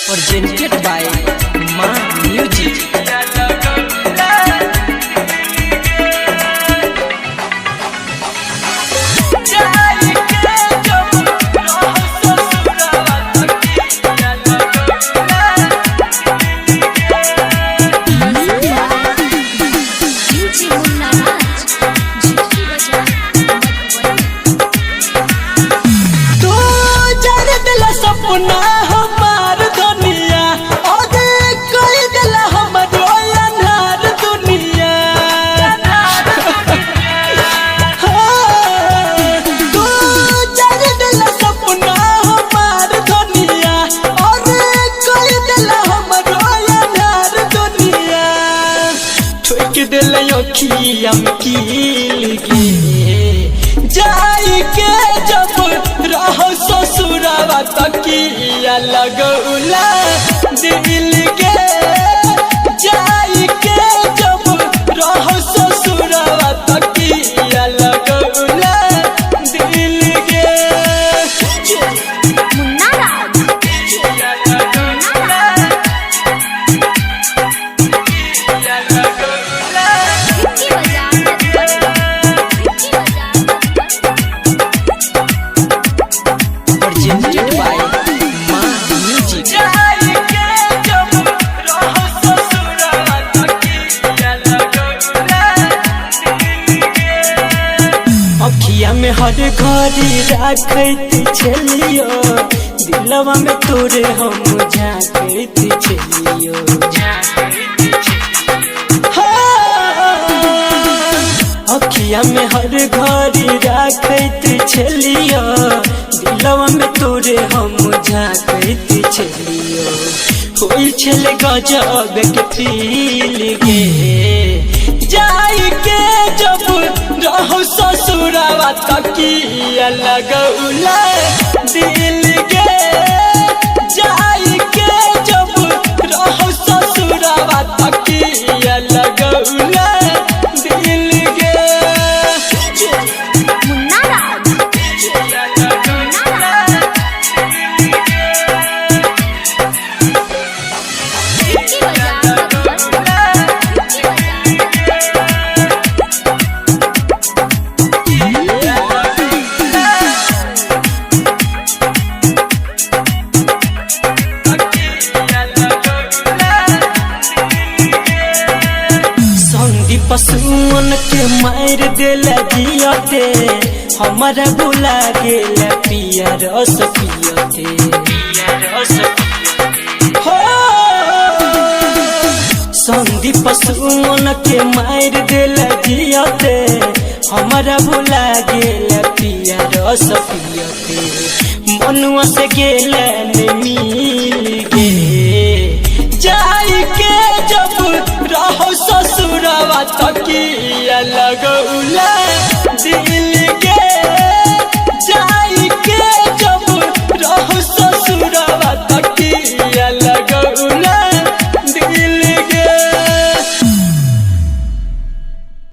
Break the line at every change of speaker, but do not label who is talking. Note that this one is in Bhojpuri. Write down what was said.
presented by Ma Music.
सपना हमार दुनिया और कोई दिल हमरो अनहार दुनिया तू जर दिल सपना हमार दुनिया और कोई दिल हमरो अनहार दुनिया ठोक दिल अखिया में कील गे जाई के जब रहो ससुरावा तकिया लगौला दिल के जाई के जब रहो ससुरावा तकिया लगौला दिल के
Presented by Ma Music.
अखिया में हर घड़ी राखत छलियो दिलवा में तोरे हम झांकत छलियो अखिया में हर घड़ी राखत छलियो दिलवा में तोरे हम झांकत छलियो होई छले गजब के फील गे जाई के जब रहो ससुरावा तकिया लगौला दिल के जाई के जब रहो ससुरावा तकिया लगौला दिल के पशुअन के मार दिल जियते हमारा बुला गेल पिया रस पियते हो संधि पशुअन के मार दिल जियते हमारा बुला गेल पिया रस पियते मनुआ से गेल मिल गे जाई के जब रहो ससुरावा तकिया लगौला